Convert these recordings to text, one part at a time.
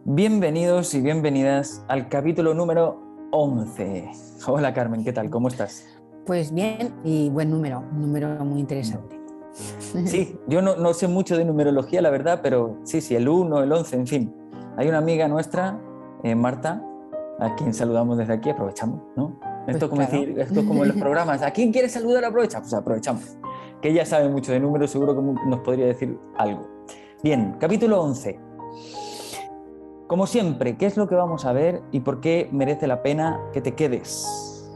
Bienvenidos y bienvenidas al capítulo número 11. Hola Carmen, ¿qué tal? ¿Cómo estás? Pues bien y buen número, un número muy interesante. Sí, yo no sé mucho de numerología, la verdad, pero sí, el 1, el 11, en fin. Hay una amiga nuestra, Marta, a quien saludamos desde aquí, aprovechamos, ¿no? Pues claro. Esto es como en los programas, ¿a quién quieres saludar? Aprovecha, pues aprovechamos. Que ella sabe mucho de números, seguro que nos podría decir algo. Bien, capítulo 11. Como siempre, ¿qué es lo que vamos a ver y por qué merece la pena que te quedes?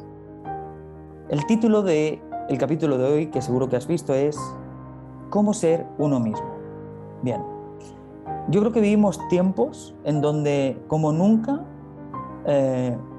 El título del capítulo de hoy, que seguro que has visto, es ¿Cómo ser uno mismo? Bien, yo creo que vivimos tiempos en donde, como nunca,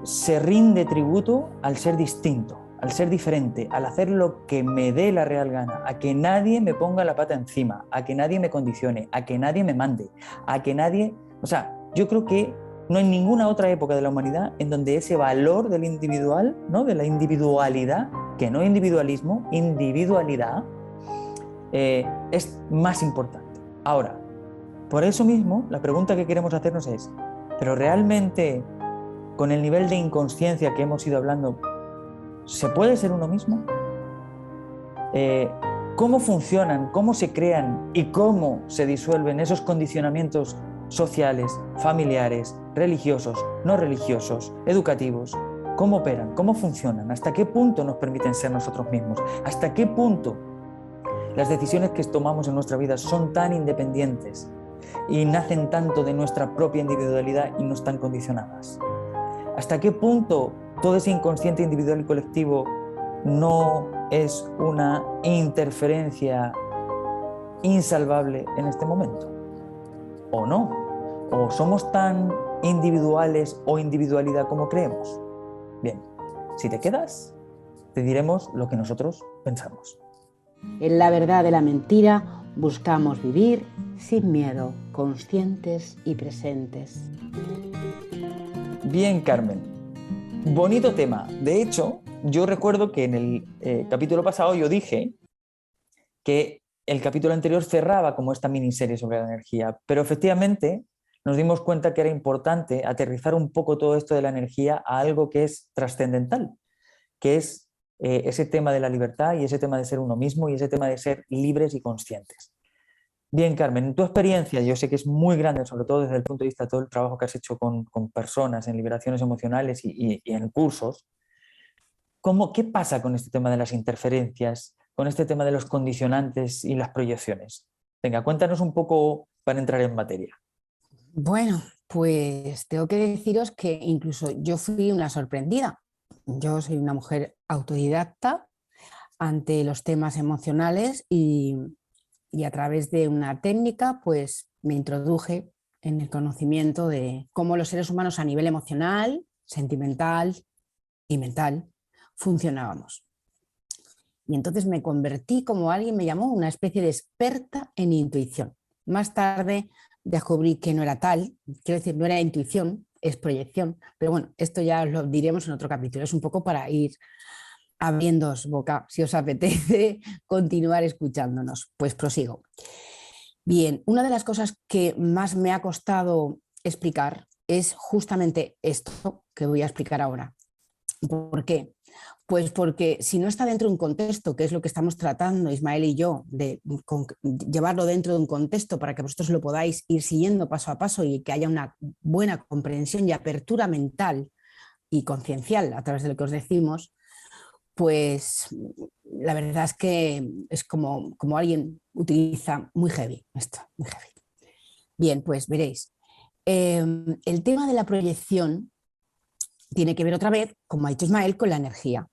se rinde tributo al ser distinto, al ser diferente, al hacer lo que me dé la real gana, a que nadie me ponga la pata encima, a que nadie me condicione, a que nadie me mande, a que nadie... O sea, yo creo que no hay ninguna otra época de la humanidad en donde ese valor del individual, ¿no? De la individualidad, que no individualismo, individualidad, es más importante. Ahora, por eso mismo, la pregunta que queremos hacernos es, ¿pero realmente con el nivel de inconsciencia que hemos ido hablando, ¿se puede ser uno mismo? ¿Cómo funcionan, cómo se crean y cómo se disuelven esos condicionamientos sociales, familiares, religiosos, no religiosos, educativos? ¿Cómo operan? ¿Cómo funcionan? ¿Hasta qué punto nos permiten ser nosotros mismos? ¿Hasta qué punto las decisiones que tomamos en nuestra vida son tan independientes y nacen tanto de nuestra propia individualidad y no están condicionadas? ¿Hasta qué punto todo ese inconsciente individual y colectivo no es una interferencia insalvable en este momento? ¿O no? ¿O somos tan individuales o individualidad como creemos? Bien, si te quedas, te diremos lo que nosotros pensamos. En la verdad de la mentira buscamos vivir sin miedo, conscientes y presentes. Bien, Carmen. Bonito tema. De hecho, yo recuerdo que en el capítulo pasado yo dije que el capítulo anterior cerraba como esta miniserie sobre la energía, pero efectivamente nos dimos cuenta que era importante aterrizar un poco todo esto de la energía a algo que es trascendental, que es ese tema de la libertad y ese tema de ser uno mismo y ese tema de ser libres y conscientes. Bien, Carmen, en tu experiencia, yo sé que es muy grande, sobre todo desde el punto de vista de todo el trabajo que has hecho con personas en liberaciones emocionales y en cursos. ¿Qué pasa con este tema de las interferencias, con este tema de los condicionantes y las proyecciones? Venga, cuéntanos un poco para entrar en materia. Bueno, pues tengo que deciros que incluso yo fui una sorprendida. Yo soy una mujer autodidacta ante los temas emocionales y a través de una técnica pues me introduje en el conocimiento de cómo los seres humanos a nivel emocional, sentimental y mental funcionábamos. Y entonces me convertí, como alguien me llamó, una especie de experta en intuición. Más tarde descubrí que no era tal, quiero decir, no era intuición, es proyección, pero bueno, esto ya lo diremos en otro capítulo, es un poco para ir abriéndoos boca, si os apetece continuar escuchándonos, pues prosigo. Bien, una de las cosas que más me ha costado explicar es justamente esto que voy a explicar ahora. ¿Por qué? Pues porque si no está dentro de un contexto, que es lo que estamos tratando Ismael y yo, de llevarlo dentro de un contexto para que vosotros lo podáis ir siguiendo paso a paso y que haya una buena comprensión y apertura mental y conciencial a través de lo que os decimos, pues la verdad es que es como alguien utiliza muy heavy esto, muy heavy. Bien, pues veréis. El tema de la proyección tiene que ver otra vez, como ha dicho Ismael, con la energía.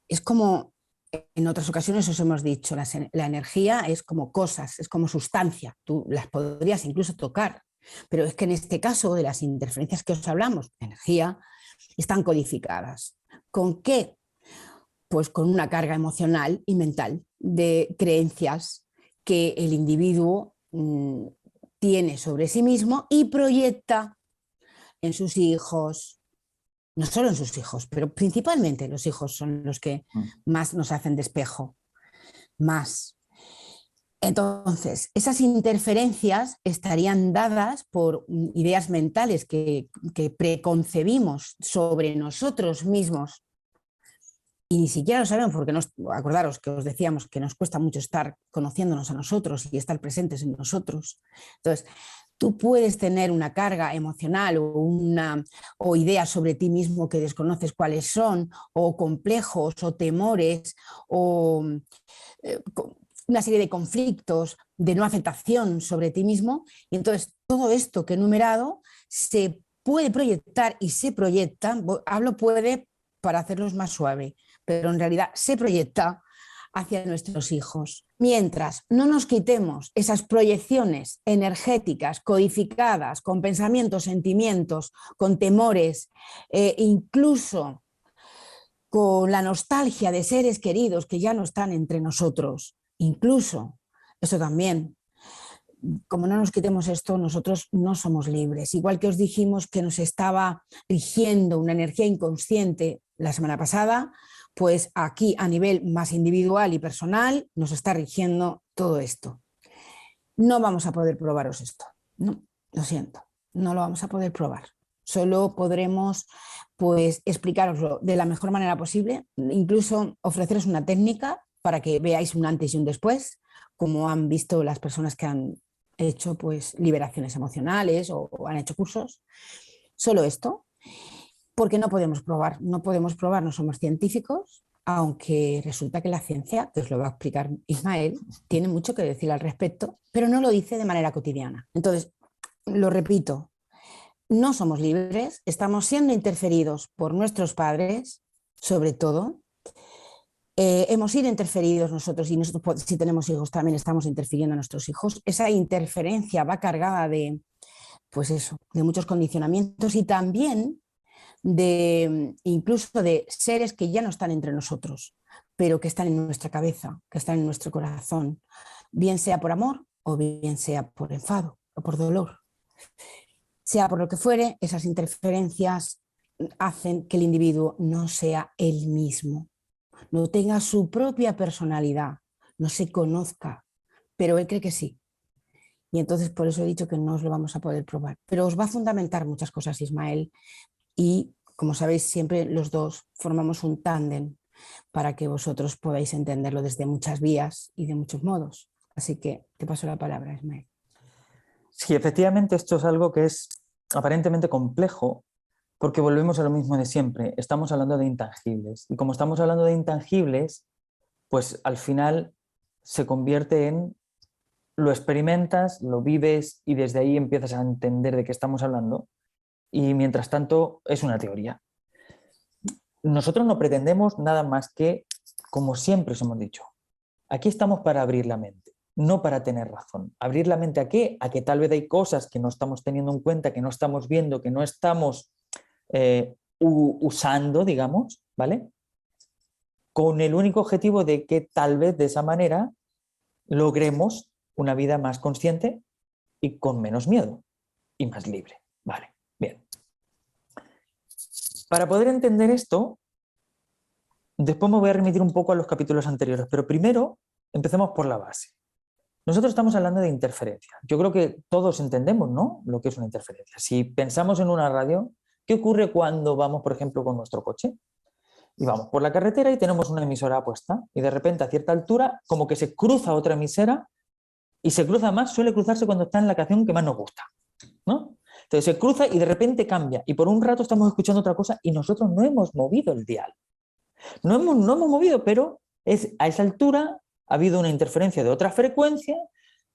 Es como en otras ocasiones os hemos dicho, la energía es como cosas, es como sustancia, tú las podrías incluso tocar, pero es que en este caso de las interferencias que os hablamos, energía, están codificadas. ¿Con qué? Pues con una carga emocional y mental de creencias que el individuo tiene sobre sí mismo y proyecta en sus hijos, no solo en sus hijos, pero principalmente los hijos son los que más nos hacen de espejo, más. Entonces, esas interferencias estarían dadas por ideas mentales que preconcebimos sobre nosotros mismos y ni siquiera lo sabemos porque acordaros que os decíamos que nos cuesta mucho estar conociéndonos a nosotros y estar presentes en nosotros. Entonces, tú puedes tener una carga emocional o ideas sobre ti mismo que desconoces cuáles son, o complejos o temores o una serie de conflictos de no aceptación sobre ti mismo, y entonces todo esto que he enumerado se puede proyectar y se proyecta, hablo puede para hacerlos más suave, pero en realidad se proyecta hacia nuestros hijos. Mientras no nos quitemos esas proyecciones energéticas codificadas con pensamientos, sentimientos, con temores, incluso con la nostalgia de seres queridos que ya no están entre nosotros, incluso, eso también, como no nos quitemos esto, nosotros no somos libres. Igual que os dijimos que nos estaba rigiendo una energía inconsciente la semana pasada, pues aquí a nivel más individual y personal nos está rigiendo todo esto. No vamos a poder probaros esto, no, lo siento, no lo vamos a poder probar. Solo podremos pues explicaroslo de la mejor manera posible, incluso ofreceros una técnica para que veáis un antes y un después, como han visto las personas que han hecho pues liberaciones emocionales o han hecho cursos. Solo esto, porque no podemos probar, no somos científicos, aunque resulta que la ciencia, que os lo va a explicar Ismael, tiene mucho que decir al respecto, pero no lo dice de manera cotidiana. Entonces, lo repito, no somos libres, estamos siendo interferidos por nuestros padres, sobre todo. Hemos sido interferidos nosotros y nosotros, si tenemos hijos también estamos interfiriendo a nuestros hijos. Esa interferencia va cargada de, pues eso, de muchos condicionamientos y también de incluso de seres que ya no están entre nosotros, pero que están en nuestra cabeza, que están en nuestro corazón, bien sea por amor o bien sea por enfado o por dolor. Sea por lo que fuere, esas interferencias hacen que el individuo no sea el mismo, no tenga su propia personalidad, no se conozca, pero él cree que sí. Y entonces por eso he dicho que no os lo vamos a poder probar. Pero os va a fundamentar muchas cosas, Ismael, y como sabéis, siempre los dos formamos un tándem para que vosotros podáis entenderlo desde muchas vías y de muchos modos. Así que te paso la palabra, Ismael. Sí, efectivamente esto es algo que es aparentemente complejo porque volvemos a lo mismo de siempre. Estamos hablando de intangibles y como estamos hablando de intangibles, pues al final se convierte en lo experimentas, lo vives y desde ahí empiezas a entender de qué estamos hablando y mientras tanto es una teoría. Nosotros no pretendemos nada más que, como siempre os hemos dicho, aquí estamos para abrir la mente, no para tener razón. ¿Abrir la mente a qué? A que tal vez hay cosas que no estamos teniendo en cuenta, que no estamos viendo, que no estamos usando, digamos, ¿vale? Con el único objetivo de que tal vez de esa manera logremos una vida más consciente y con menos miedo y más libre. Vale, bien. Para poder entender esto, después me voy a remitir un poco a los capítulos anteriores, pero primero empecemos por la base. Nosotros estamos hablando de interferencia. Yo creo que todos entendemos, ¿no?, lo que es una interferencia. Si pensamos en una radio, ¿qué ocurre cuando vamos, por ejemplo, con nuestro coche? Y vamos por la carretera y tenemos una emisora puesta y de repente a cierta altura como que se cruza otra emisora y se cruza más, suele cruzarse cuando está en la canción que más nos gusta, ¿no? Entonces se cruza y de repente cambia y por un rato estamos escuchando otra cosa y nosotros no hemos movido el dial. No hemos movido, pero a esa altura ha habido una interferencia de otra frecuencia,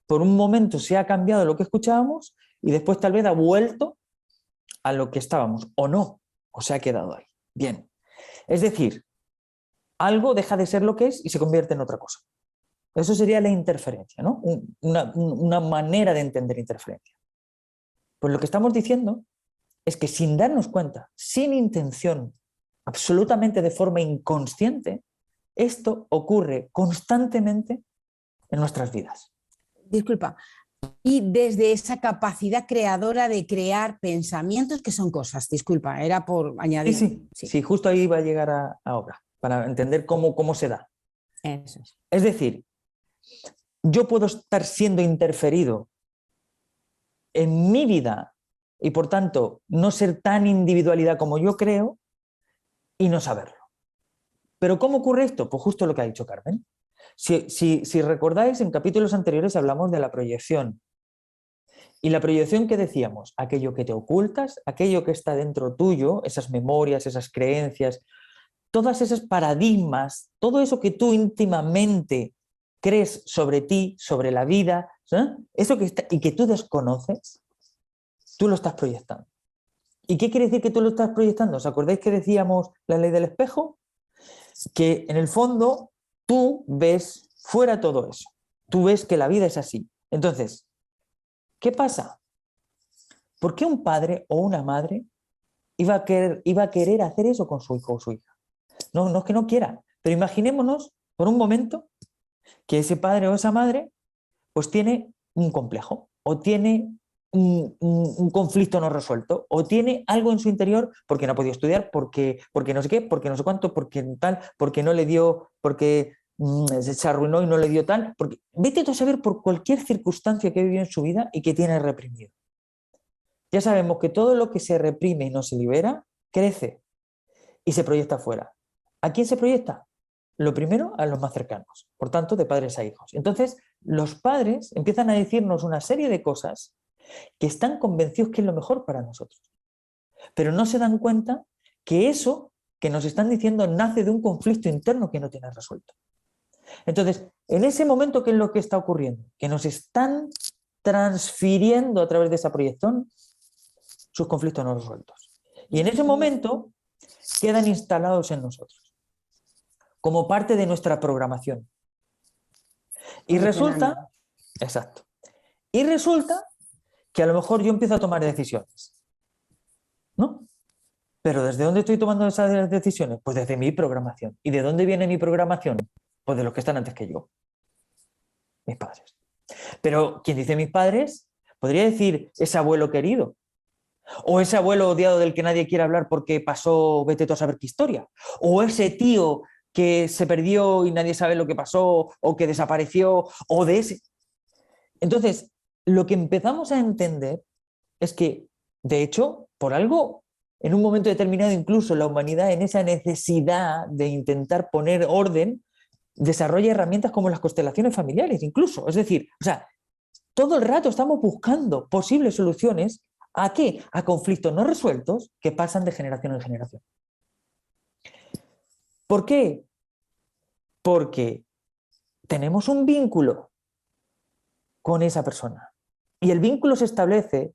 por un momento se ha cambiado lo que escuchábamos y después tal vez ha vuelto a lo que estábamos, o no, o se ha quedado ahí. Bien. Es decir, algo deja de ser lo que es y se convierte en otra cosa. Eso sería la interferencia, ¿no? Una manera de entender interferencia. Pues lo que estamos diciendo es que sin darnos cuenta, sin intención, absolutamente de forma inconsciente, esto ocurre constantemente en nuestras vidas. Disculpa. Y desde esa capacidad creadora de crear pensamientos que son cosas, disculpa, era por añadir. Sí, justo ahí va a llegar ahora, para entender cómo se da. Eso es. Es decir, yo puedo estar siendo interferido en mi vida y por tanto no ser tan individualidad como yo creo y no saberlo. ¿Pero cómo ocurre esto? Pues justo lo que ha dicho Carmen. Si recordáis, en capítulos anteriores hablamos de la proyección. Y la proyección que decíamos, aquello que te ocultas, aquello que está dentro tuyo, esas memorias, esas creencias, todas esas paradigmas, todo eso que tú íntimamente crees sobre ti, sobre la vida, ¿eh? Eso que está, y que tú desconoces, tú lo estás proyectando. ¿Y qué quiere decir que tú lo estás proyectando? ¿Os acordáis que decíamos la ley del espejo? Que en el fondo tú ves fuera todo eso. Tú ves que la vida es así. Entonces, ¿qué pasa? ¿Por qué un padre o una madre iba a querer hacer eso con su hijo o su hija? No, no es que no quiera, pero imaginémonos por un momento que ese padre o esa madre pues tiene un complejo o tiene un conflicto no resuelto o tiene algo en su interior porque no ha podido estudiar, porque no sé qué, porque no sé cuánto, porque tal, porque no le dio, porque se arruinó y no le dio tal, porque vete tú a saber por cualquier circunstancia que vivió en su vida y que tiene reprimido. Ya sabemos que todo lo que se reprime y no se libera, crece y se proyecta afuera. ¿A quién se proyecta? Lo primero, a los más cercanos, por tanto, de padres a hijos. Entonces, los padres empiezan a decirnos una serie de cosas que están convencidos que es lo mejor para nosotros, pero no se dan cuenta que eso que nos están diciendo nace de un conflicto interno que no tiene resuelto. Entonces, en ese momento, ¿qué es lo que está ocurriendo? Que nos están transfiriendo a través de esa proyección sus conflictos no resueltos. Y en ese momento quedan instalados en nosotros, como parte de nuestra programación. Y resulta, exacto, y resulta que a lo mejor yo empiezo a tomar decisiones, ¿no? Pero ¿desde dónde estoy tomando esas decisiones? Pues desde mi programación. ¿Y de dónde viene mi programación? Pues de los que están antes que yo, mis padres. Pero quien dice mis padres, podría decir ese abuelo querido, o ese abuelo odiado del que nadie quiere hablar porque pasó, vete tú a saber qué historia, o ese tío que se perdió y nadie sabe lo que pasó, o que desapareció, o de ese. Entonces, lo que empezamos a entender es que, de hecho, por algo, en un momento determinado, incluso la humanidad, en esa necesidad de intentar poner orden, desarrolla herramientas como las constelaciones familiares, incluso. Es decir, o sea, todo el rato estamos buscando posibles soluciones. ¿A qué? A conflictos no resueltos que pasan de generación en generación. ¿Por qué? Porque tenemos un vínculo con esa persona. Y el vínculo se establece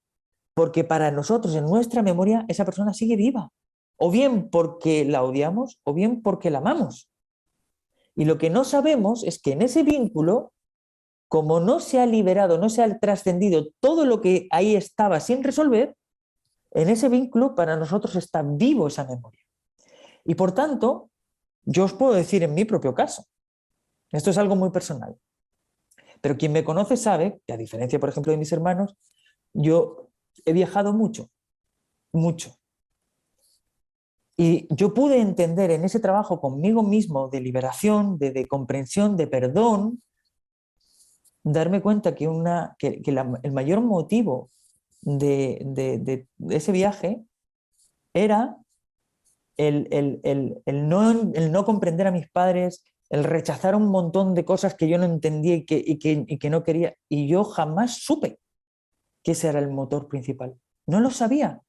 porque para nosotros, en nuestra memoria, esa persona sigue viva. O bien porque la odiamos, o bien porque la amamos. Y lo que no sabemos es que en ese vínculo, como no se ha liberado, no se ha trascendido todo lo que ahí estaba sin resolver, en ese vínculo para nosotros está vivo esa memoria. Y por tanto, yo os puedo decir en mi propio caso, esto es algo muy personal, pero quien me conoce sabe que, a diferencia, por ejemplo, de mis hermanos, yo he viajado mucho, mucho. Y yo pude entender en ese trabajo conmigo mismo de liberación, de comprensión, de perdón, darme cuenta que, el mayor motivo de ese viaje era el no comprender a mis padres, el rechazar un montón de cosas que yo no entendía y que no quería. Y yo jamás supe que ese era el motor principal. No lo sabía,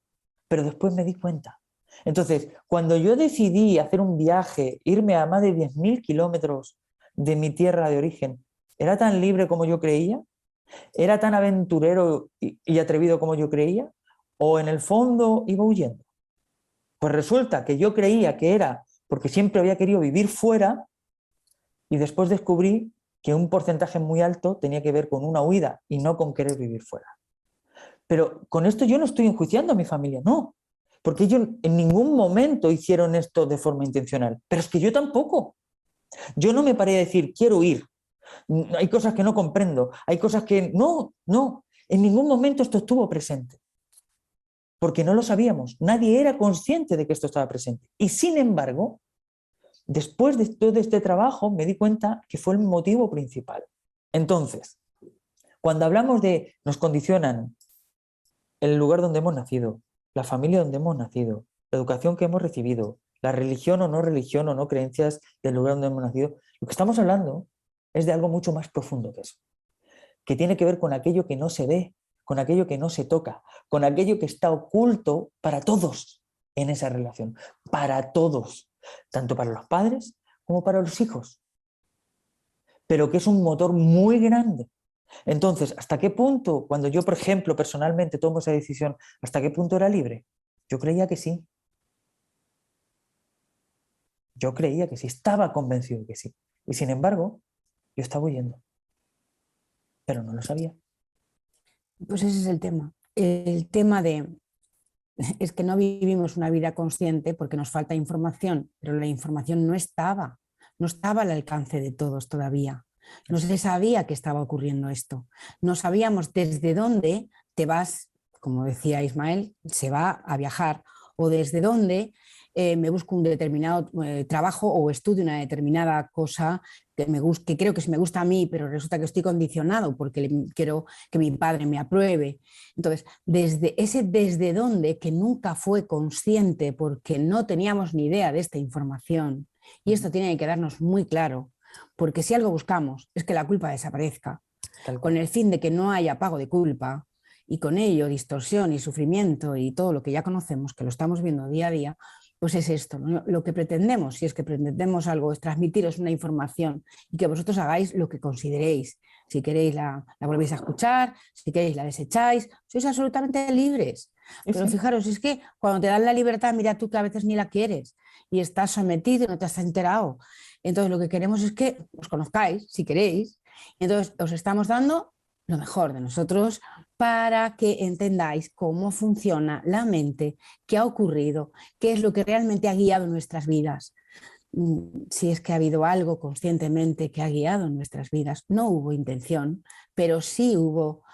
pero después me di cuenta. Entonces, cuando yo decidí hacer un viaje, irme a más de 10.000 kilómetros de mi tierra de origen, ¿era tan libre como yo creía? ¿Era tan aventurero y atrevido como yo creía? ¿O en el fondo iba huyendo? Pues resulta que yo creía que era porque siempre había querido vivir fuera y después descubrí que un porcentaje muy alto tenía que ver con una huida y no con querer vivir fuera. Pero con esto yo no estoy enjuiciando a mi familia, no, porque ellos en ningún momento hicieron esto de forma intencional, pero es que yo tampoco. Yo no me paré a decir, quiero huir, hay cosas que no comprendo, hay cosas que... No, en ningún momento esto estuvo presente, porque no lo sabíamos, nadie era consciente de que esto estaba presente. Y sin embargo, después de todo este trabajo me di cuenta que fue el motivo principal. Entonces, cuando hablamos de nos condicionan el lugar donde hemos nacido, la familia donde hemos nacido, la educación que hemos recibido, la religión o no creencias del lugar donde hemos nacido, lo que estamos hablando es de algo mucho más profundo que eso, que tiene que ver con aquello que no se ve, con aquello que no se toca, con aquello que está oculto para todos en esa relación, para todos, tanto para los padres como para los hijos, pero que es un motor muy grande. Entonces, ¿hasta qué punto, cuando yo, por ejemplo, personalmente tomo esa decisión, hasta qué punto era libre? Yo creía que sí. Yo creía que sí, estaba convencido de que sí. Y sin embargo, yo estaba huyendo, pero no lo sabía. Pues ese es el tema. El tema es que no vivimos una vida consciente porque nos falta información, pero la información no estaba al alcance de todos todavía. No se sabía que estaba ocurriendo esto. No sabíamos desde dónde te vas, como decía Ismael, se va a viajar, o desde dónde me busco un determinado trabajo o estudio una determinada cosa que creo que me gusta a mí, pero resulta que estoy condicionado porque quiero que mi padre me apruebe. Entonces, desde dónde, que nunca fue consciente porque no teníamos ni idea de esta información, y esto tiene que quedarnos muy claro, porque si algo buscamos es que la culpa desaparezca, con el fin de que no haya pago de culpa, y con ello distorsión y sufrimiento y todo lo que ya conocemos, que lo estamos viendo día a día, pues es esto, ¿no? Lo que pretendemos, si es que pretendemos algo, es transmitiros una información y que vosotros hagáis lo que consideréis. Si queréis la volvéis a escuchar, si queréis la desecháis, sois absolutamente libres. Pero fijaros, es que cuando te dan la libertad, mira tú que a veces ni la quieres y estás sometido y no te has enterado. Entonces lo que queremos es que os conozcáis, si queréis. Entonces os estamos dando lo mejor de nosotros para que entendáis cómo funciona la mente, qué ha ocurrido, qué es lo que realmente ha guiado nuestras vidas. Si es que ha habido algo conscientemente que ha guiado nuestras vidas. No hubo intención, pero sí hubo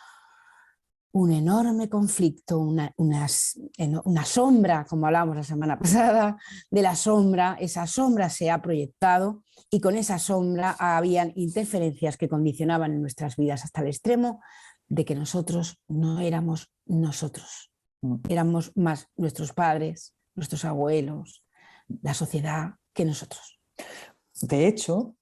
un enorme conflicto, una sombra, como hablábamos la semana pasada, de la sombra. Esa sombra se ha proyectado y con esa sombra habían interferencias que condicionaban nuestras vidas hasta el extremo de que nosotros no éramos nosotros. Éramos más nuestros padres, nuestros abuelos, la sociedad que nosotros. De hecho,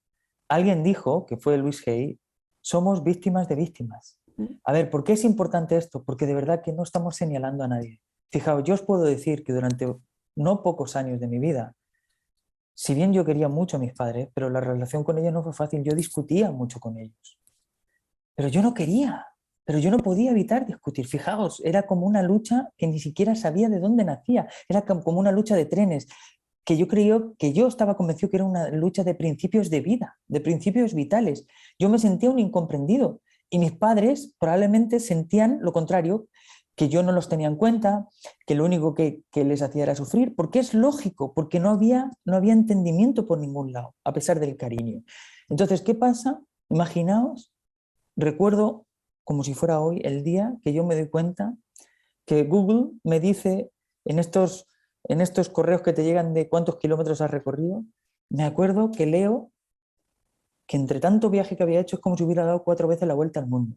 alguien dijo, que fue Luis Hay, somos víctimas de víctimas. A ver, ¿por qué es importante esto? Porque de verdad que no estamos señalando a nadie. Fijaos, yo os puedo decir que durante no pocos años de mi vida, si bien yo quería mucho a mis padres, pero la relación con ellos no fue fácil, yo discutía mucho con ellos. Pero yo no quería, pero yo no podía evitar discutir. Fijaos, era como una lucha que ni siquiera sabía de dónde nacía, era como una lucha de trenes, que yo estaba convencido que era una lucha de principios de vida, de principios vitales. Yo me sentía un incomprendido y mis padres probablemente sentían lo contrario, que yo no los tenía en cuenta, que lo único que les hacía era sufrir, porque es lógico, porque no había entendimiento por ningún lado, a pesar del cariño. Entonces, ¿qué pasa? Imaginaos, recuerdo como si fuera hoy el día que yo me doy cuenta que Google me dice en estos correos que te llegan de cuántos kilómetros has recorrido, me acuerdo que leo que entre tanto viaje que había hecho es como si hubiera dado 4 veces la vuelta al mundo.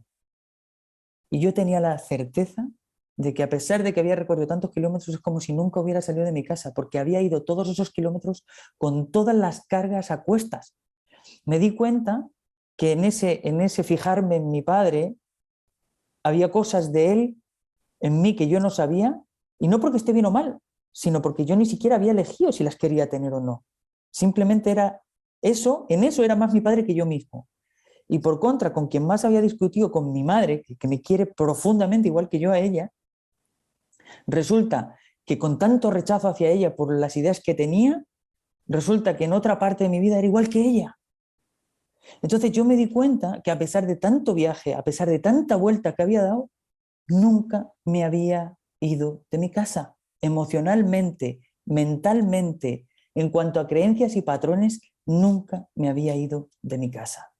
Y yo tenía la certeza de que a pesar de que había recorrido tantos kilómetros es como si nunca hubiera salido de mi casa, porque había ido todos esos kilómetros con todas las cargas a cuestas. Me di cuenta que en ese fijarme en mi padre había cosas de él en mí que yo no sabía, y no porque esté bien o mal, sino porque yo ni siquiera había elegido si las quería tener o no. Simplemente era eso, en eso era más mi padre que yo mismo. Y por contra, con quien más había discutido, con mi madre, que me quiere profundamente igual que yo a ella, resulta que con tanto rechazo hacia ella por las ideas que tenía, resulta que en otra parte de mi vida era igual que ella. Entonces yo me di cuenta que a pesar de tanto viaje, a pesar de tanta vuelta que había dado, nunca me había ido de mi casa, emocionalmente, mentalmente, en cuanto a creencias y patrones, nunca me había ido de mi casa.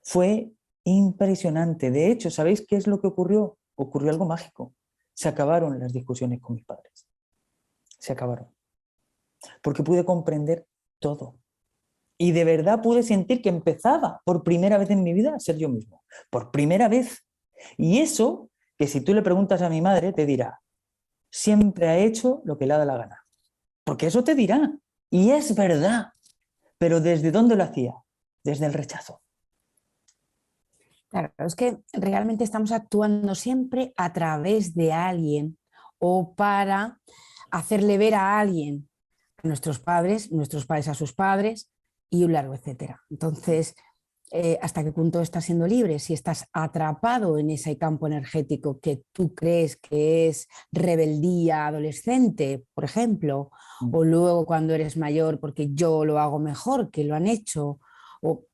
Fue impresionante. De hecho, ¿sabéis qué es lo que ocurrió? Ocurrió algo mágico. Se acabaron las discusiones con mis padres. Se acabaron. Porque pude comprender todo. Y de verdad pude sentir que empezaba por primera vez en mi vida a ser yo mismo. Por primera vez. Y eso, que si tú le preguntas a mi madre, te dirá, siempre ha hecho lo que le ha dado la gana. Porque eso te dirá. Y es verdad. Pero ¿desde dónde lo hacía? Desde el rechazo. Claro, es que realmente estamos actuando siempre a través de alguien o para hacerle ver a alguien, a nuestros padres a sus padres y un largo etcétera. Entonces, ¿hasta qué punto estás siendo libre? Si estás atrapado en ese campo energético que tú crees que es rebeldía adolescente, por ejemplo, o luego cuando eres mayor porque yo lo hago mejor que lo han hecho, o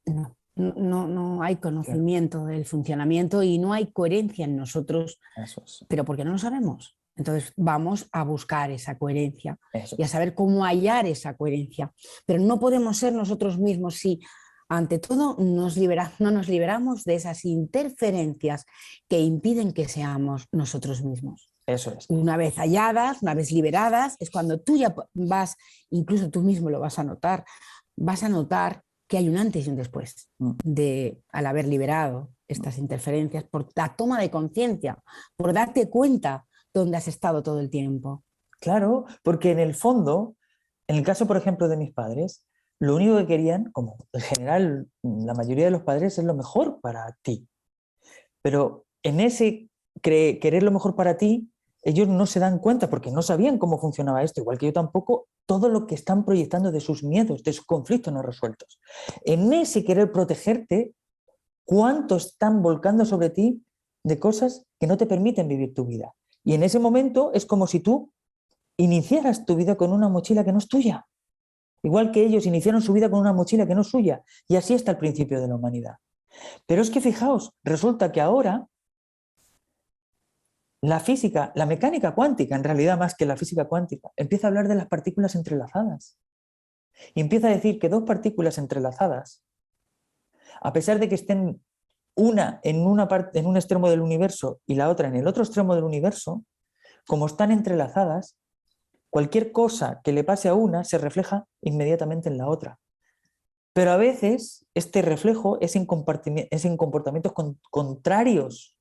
no. No hay Claro, conocimiento del funcionamiento y no hay coherencia en nosotros, eso es. pero porque no lo sabemos. Entonces vamos a buscar esa coherencia Eso y a es. saber cómo hallar esa coherencia. Pero no podemos ser nosotros mismos si, ante todo, no nos liberamos de esas interferencias que impiden que seamos nosotros mismos. Eso es. Una vez halladas, una vez liberadas, es cuando tú ya vas, incluso tú mismo lo vas a notar que hay un antes y un después al haber liberado estas interferencias, por la toma de conciencia, por darte cuenta dónde has estado todo el tiempo. Claro, porque en el fondo, en el caso, por ejemplo, de mis padres, lo único que querían, como en general la mayoría de los padres, es lo mejor para ti. Pero en ese querer lo mejor para ti, ellos no se dan cuenta porque no sabían cómo funcionaba esto, igual que yo tampoco, todo lo que están proyectando de sus miedos, de sus conflictos no resueltos. En ese querer protegerte, ¿cuánto están volcando sobre ti de cosas que no te permiten vivir tu vida? Y en ese momento es como si tú iniciaras tu vida con una mochila que no es tuya. Igual que ellos iniciaron su vida con una mochila que no es suya. Y así está el principio de la humanidad. Pero es que fijaos, resulta que ahora la física, la mecánica cuántica, en realidad más que la física cuántica, empieza a hablar de las partículas entrelazadas. Y empieza a decir que dos partículas entrelazadas, a pesar de que estén una en en un extremo del universo y la otra en el otro extremo del universo, como están entrelazadas, cualquier cosa que le pase a una se refleja inmediatamente en la otra. Pero a veces este reflejo es en comportamientos contrarios.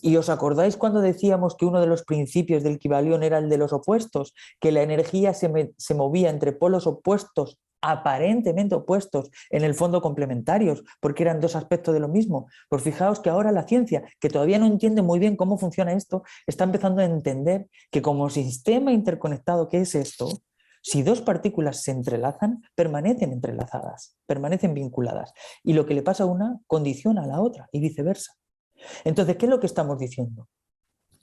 ¿Y os acordáis cuando decíamos que uno de los principios del Kybalión era el de los opuestos? Que la energía se movía entre polos opuestos, aparentemente opuestos, en el fondo complementarios, porque eran dos aspectos de lo mismo. Pues fijaos que ahora la ciencia, que todavía no entiende muy bien cómo funciona esto, está empezando a entender que como sistema interconectado que es esto, si dos partículas se entrelazan, permanecen entrelazadas, permanecen vinculadas. Y lo que le pasa a una condiciona a la otra y viceversa. Entonces, ¿qué es lo que estamos diciendo?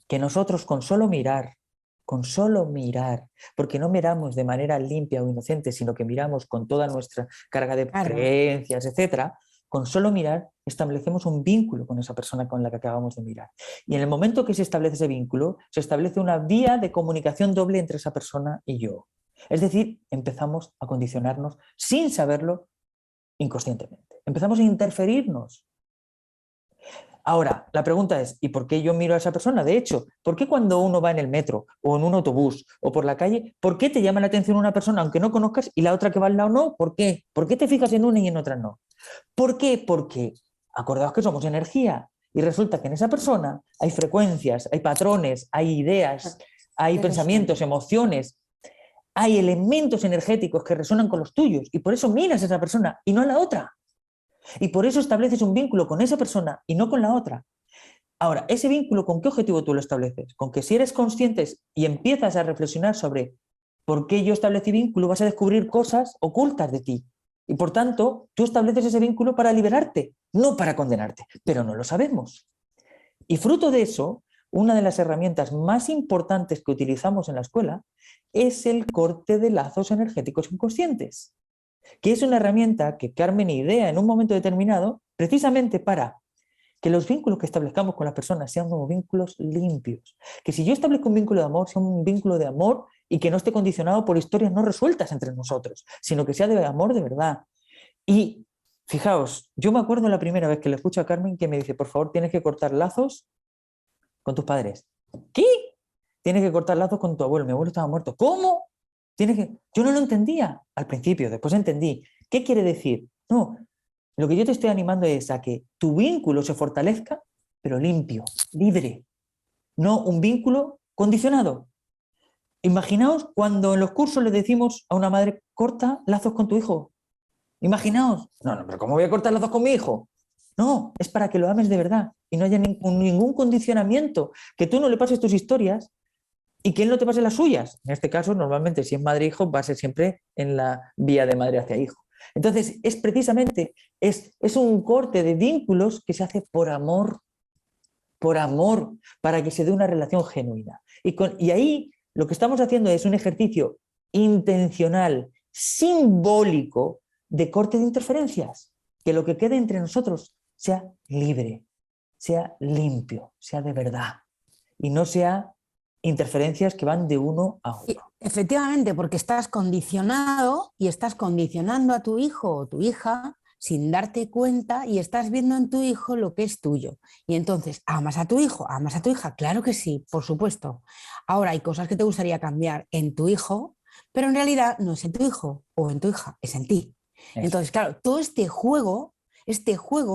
Que nosotros con solo mirar, porque no miramos de manera limpia o inocente, sino que miramos con toda nuestra carga de creencias, etcétera, con solo mirar establecemos un vínculo con esa persona con la que acabamos de mirar. Y en el momento que se establece ese vínculo, se establece una vía de comunicación doble entre esa persona y yo. Es decir, empezamos a condicionarnos sin saberlo inconscientemente. Empezamos a interferirnos. Ahora, la pregunta es, ¿y por qué yo miro a esa persona? De hecho, ¿por qué cuando uno va en el metro o en un autobús o por la calle, ¿por qué te llama la atención una persona aunque no conozcas y la otra que va al lado no? ¿Por qué? ¿Por qué te fijas en una y en otra no? ¿Por qué? Porque acordaos que somos energía y resulta que en esa persona hay frecuencias, hay patrones, hay ideas, hay pensamientos, emociones, hay elementos energéticos que resuenan con los tuyos y por eso miras a esa persona y no a la otra. Y por eso estableces un vínculo con esa persona y no con la otra. Ahora, ese vínculo, ¿con qué objetivo tú lo estableces? Con que si eres consciente y empiezas a reflexionar sobre por qué yo establecí vínculo, vas a descubrir cosas ocultas de ti. Y por tanto, tú estableces ese vínculo para liberarte, no para condenarte, pero no lo sabemos. Y fruto de eso, una de las herramientas más importantes que utilizamos en la escuela es el corte de lazos energéticos inconscientes, que es una herramienta que Carmen idea en un momento determinado precisamente para que los vínculos que establezcamos con las personas sean como vínculos limpios. Que si yo establezco un vínculo de amor, sea un vínculo de amor y que no esté condicionado por historias no resueltas entre nosotros, sino que sea de amor de verdad. Y fijaos, yo me acuerdo la primera vez que le escucho a Carmen que me dice, por favor, tienes que cortar lazos con tus padres. ¿Qué? Tienes que cortar lazos con tu abuelo. Mi abuelo estaba muerto. ¿Cómo? Yo no lo entendía al principio, después entendí. ¿Qué quiere decir? No, lo que yo te estoy animando es a que tu vínculo se fortalezca, pero limpio, libre, no un vínculo condicionado. Imaginaos cuando en los cursos le decimos a una madre, corta lazos con tu hijo. Imaginaos, no, pero ¿cómo voy a cortar lazos con mi hijo? No, es para que lo ames de verdad y no haya ningún condicionamiento, que tú no le pases tus historias y que él no te pase las suyas. En este caso, normalmente, si es madre-hijo, va a ser siempre en la vía de madre hacia hijo. Entonces, es precisamente, es un corte de vínculos que se hace por amor, para que se dé una relación genuina. Y ahí lo que estamos haciendo es un ejercicio intencional, simbólico, de corte de interferencias. Que lo que quede entre nosotros sea libre, sea limpio, sea de verdad. Y no sea interferencias que van de uno a otro. Efectivamente, porque estás condicionado y estás condicionando a tu hijo o tu hija sin darte cuenta y estás viendo en tu hijo lo que es tuyo. Y entonces, ¿amas a tu hijo? ¿Amas a tu hija? Claro que sí, por supuesto. Ahora hay cosas que te gustaría cambiar en tu hijo, pero en realidad no es en tu hijo o en tu hija, es en ti. Eso. Entonces, claro, todo este juego,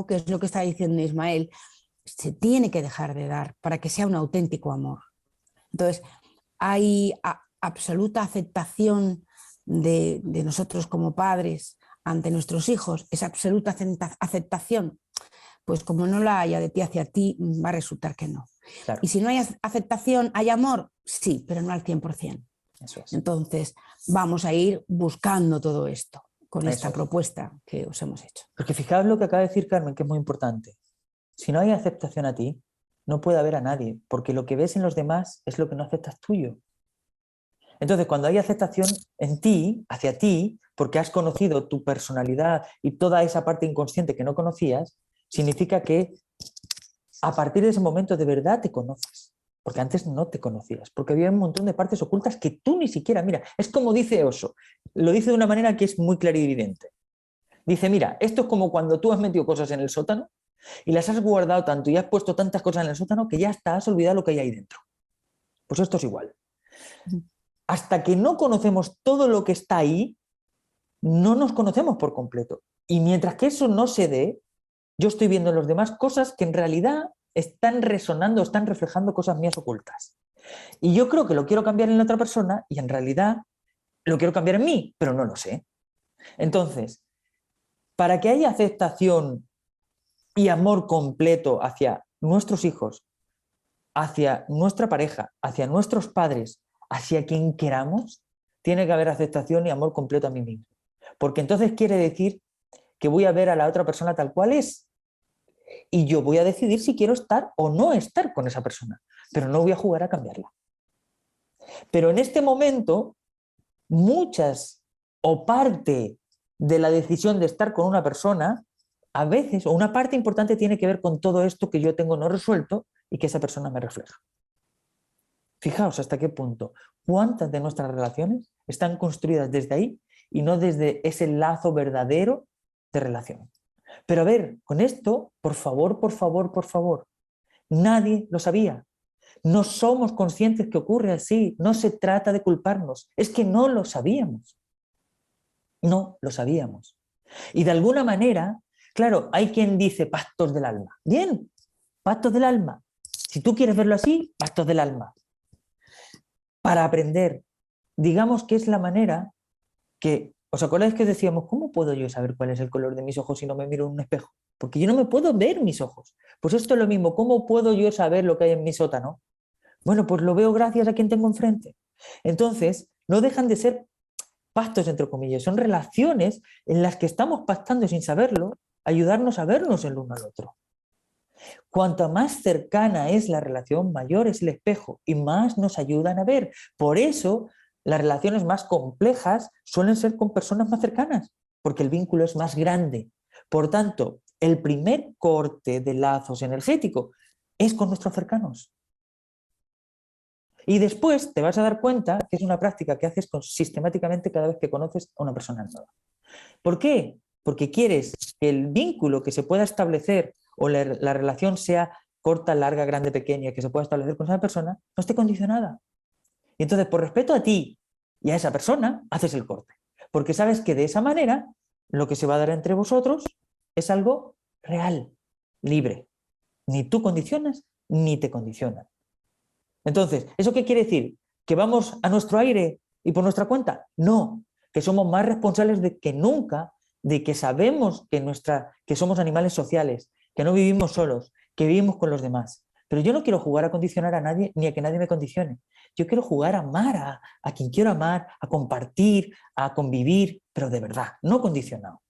que es lo que está diciendo Ismael, se tiene que dejar de dar para que sea un auténtico amor. Entonces, hay absoluta aceptación de nosotros como padres ante nuestros hijos, esa absoluta aceptación, pues como no la haya de ti hacia ti, va a resultar que no. Claro. Y si no hay aceptación, ¿hay amor? Sí, pero no al 100%. Eso es. Entonces, vamos a ir buscando todo esto con esta propuesta que os hemos hecho. Porque fijaos lo que acaba de decir Carmen, que es muy importante. Si no hay aceptación a ti, no puede haber a nadie, porque lo que ves en los demás es lo que no aceptas tuyo. Entonces, cuando hay aceptación en ti, hacia ti, porque has conocido tu personalidad y toda esa parte inconsciente que no conocías, significa que a partir de ese momento de verdad te conoces. Porque antes no te conocías, porque había un montón de partes ocultas que tú ni siquiera, mira, es como dice Osho, lo dice de una manera que es muy clarividente. Dice, mira, esto es como cuando tú has metido cosas en el sótano y las has guardado tanto y has puesto tantas cosas en el sótano que ya hasta has olvidado lo que hay ahí dentro. Pues esto es igual. Hasta que no conocemos todo lo que está ahí, no nos conocemos por completo. Y mientras que eso no se dé, yo estoy viendo en los demás cosas que en realidad están resonando, están reflejando cosas mías ocultas. Y yo creo que lo quiero cambiar en la otra persona y en realidad lo quiero cambiar en mí, pero no lo sé. Entonces, para que haya aceptación y amor completo hacia nuestros hijos, hacia nuestra pareja, hacia nuestros padres, hacia quien queramos, tiene que haber aceptación y amor completo a mí mismo. Porque entonces quiere decir que voy a ver a la otra persona tal cual es. Y yo voy a decidir si quiero estar o no estar con esa persona, pero no voy a jugar a cambiarla. Pero en este momento, muchas o parte de la decisión de estar con una persona, a veces, o una parte importante tiene que ver con todo esto que yo tengo no resuelto y que esa persona me refleja. Fijaos hasta qué punto, cuántas de nuestras relaciones están construidas desde ahí y no desde ese lazo verdadero de relación. Pero a ver, con esto, por favor, nadie lo sabía. No somos conscientes que ocurre así, no se trata de culparnos, es que no lo sabíamos. No lo sabíamos. Y de alguna manera, claro, hay quien dice pactos del alma. Bien, pactos del alma. Si tú quieres verlo así, pactos del alma. Para aprender, digamos que es la manera que, ¿os acordáis que decíamos, cómo puedo yo saber cuál es el color de mis ojos si no me miro en un espejo? Porque yo no me puedo ver mis ojos. Pues esto es lo mismo, ¿cómo puedo yo saber lo que hay en mi sótano? Bueno, pues lo veo gracias a quien tengo enfrente. Entonces, no dejan de ser pactos, entre comillas, son relaciones en las que estamos pactando sin saberlo, ayudarnos a vernos el uno al otro. Cuanto más cercana es la relación, mayor es el espejo y más nos ayudan a ver. Por eso, las relaciones más complejas suelen ser con personas más cercanas, porque el vínculo es más grande. Por tanto, el primer corte de lazos energético es con nuestros cercanos. Y después te vas a dar cuenta que es una práctica que haces sistemáticamente cada vez que conoces a una persona nueva. ¿Por qué? Porque quieres que el vínculo que se pueda establecer o la relación sea corta, larga, grande, pequeña, que se pueda establecer con esa persona, no esté condicionada. Y entonces, por respeto a ti y a esa persona, haces el corte. Porque sabes que de esa manera lo que se va a dar entre vosotros es algo real, libre. Ni tú condicionas, ni te condicionan. Entonces, ¿eso qué quiere decir? ¿Que vamos a nuestro aire y por nuestra cuenta? No, que somos más responsables de que nunca, de que sabemos que somos animales sociales, que no vivimos solos, que vivimos con los demás. Pero yo no quiero jugar a condicionar a nadie ni a que nadie me condicione. Yo quiero jugar a amar a quien quiero amar, a compartir, a convivir, pero de verdad, no condicionado.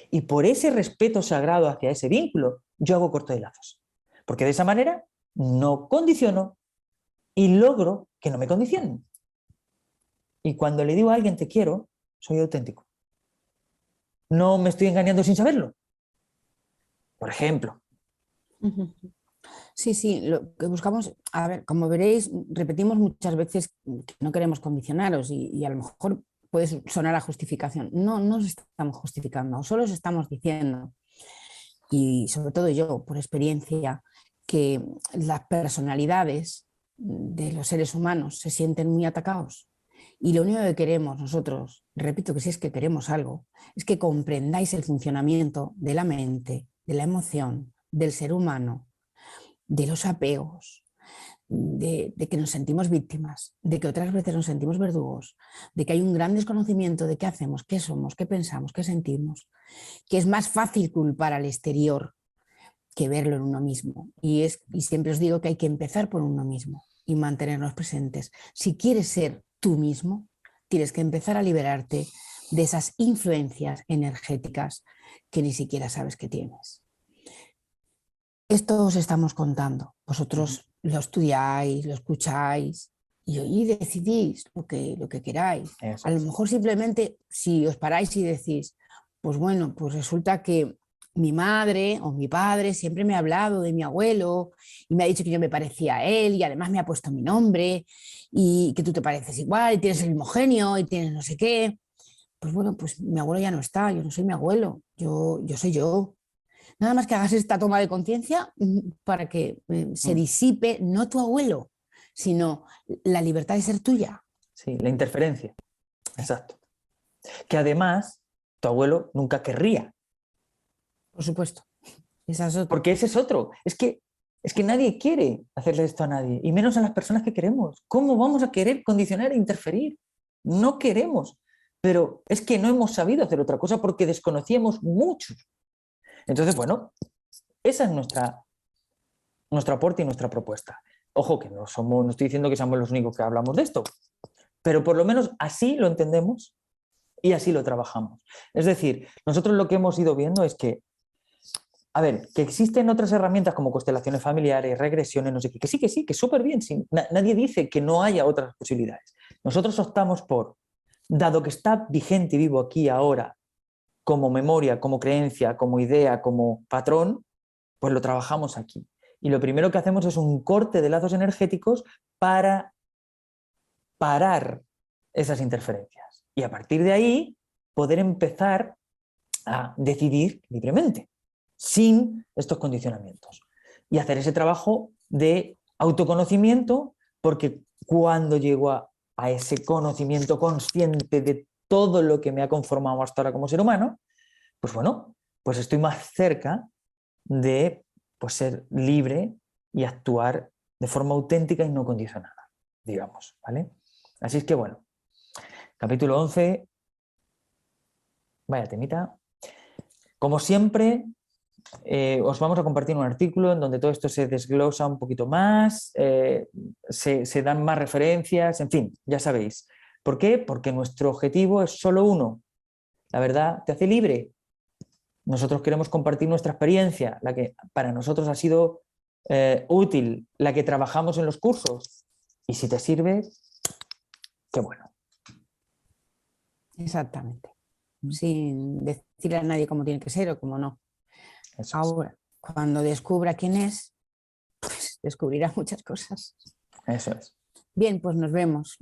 Y por ese respeto sagrado hacia ese vínculo, yo hago corto de lazos. Porque de esa manera no condiciono y logro que no me condicionen. Y cuando le digo a alguien te quiero, soy auténtico. No me estoy engañando sin saberlo. Por ejemplo. Sí, sí, lo que buscamos, a ver, como veréis, repetimos muchas veces que no queremos condicionaros y a lo mejor puede sonar a justificación. No, no nos estamos justificando, solo os estamos diciendo, y sobre todo yo, por experiencia, que las personalidades de los seres humanos se sienten muy atacados. Y lo único que queremos nosotros, repito que si es que queremos algo, es que comprendáis el funcionamiento de la mente, de la emoción, del ser humano, de los apegos, de que nos sentimos víctimas, de que otras veces nos sentimos verdugos, de que hay un gran desconocimiento de qué hacemos, qué somos, qué pensamos, qué sentimos, que es más fácil culpar al exterior que verlo en uno mismo. Y siempre os digo que hay que empezar por uno mismo y mantenernos presentes. Si quieres ser tú mismo, tienes que empezar a liberarte de esas influencias energéticas que ni siquiera sabes que tienes. Esto os estamos contando. Vosotros lo estudiáis, lo escucháis y decidís lo que queráis. Eso A lo es. mejor simplemente si os paráis y decís, pues bueno, pues resulta que mi madre o mi padre siempre me ha hablado de mi abuelo y me ha dicho que yo me parecía a él y además me ha puesto mi nombre y que tú te pareces igual y tienes el mismo genio y tienes no sé qué. Pues bueno, pues mi abuelo ya no está, yo no soy mi abuelo, yo soy yo. Nada más que hagas esta toma de conciencia para que se disipe no tu abuelo, sino la libertad de ser tuya. Sí, la interferencia. Exacto. Que además tu abuelo nunca querría. Por supuesto. Esa es otra. Porque ese es otro. Es que nadie quiere hacerle esto a nadie, y menos a las personas que queremos. ¿Cómo vamos a querer condicionar e interferir? No queremos. Pero es que no hemos sabido hacer otra cosa porque desconocíamos mucho. Entonces, bueno, esa es nuestro aporte y nuestra propuesta. Ojo, que no estoy diciendo que seamos los únicos que hablamos de esto, pero por lo menos así lo entendemos y así lo trabajamos. Es decir, nosotros lo que hemos ido viendo es que, a ver, que existen otras herramientas como constelaciones familiares, regresiones, no sé qué, que sí, que súper bien. Sí, nadie dice que no haya otras posibilidades. Nosotros optamos por, dado que está vigente y vivo aquí ahora, como memoria, como creencia, como idea, como patrón, pues lo trabajamos aquí. Y lo primero que hacemos es un corte de lazos energéticos para parar esas interferencias. Y a partir de ahí poder empezar a decidir libremente, sin estos condicionamientos. Y hacer ese trabajo de autoconocimiento, porque cuando llego a ese conocimiento consciente de todo lo que me ha conformado hasta ahora como ser humano, pues bueno, pues estoy más cerca de pues, ser libre y actuar de forma auténtica y no condicionada, digamos, ¿vale? Así es que bueno, capítulo 11, vaya temita. Como siempre, os vamos a compartir un artículo en donde todo esto se desglosa un poquito más, se dan más referencias, en fin, ya sabéis. ¿Por qué? Porque nuestro objetivo es solo uno. La verdad te hace libre. Nosotros queremos compartir nuestra experiencia, la que para nosotros ha sido útil, la que trabajamos en los cursos. Y si te sirve, qué bueno. Exactamente. Sin decirle a nadie cómo tiene que ser o cómo no. Eso Ahora, cuando descubra quién es, pues descubrirá muchas cosas. Eso es. Bien, pues nos vemos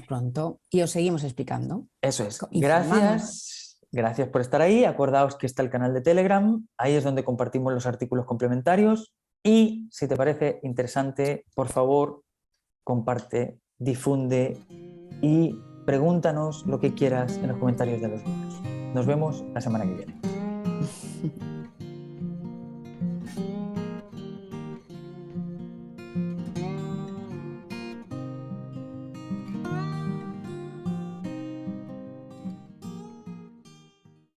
pronto y os seguimos explicando. Eso es. Informando. Gracias por estar ahí. Acordaos que está el canal de Telegram, ahí es donde compartimos los artículos complementarios y si te parece interesante, por favor, comparte, difunde y pregúntanos lo que quieras en los comentarios de los vídeos. Nos vemos la semana que viene.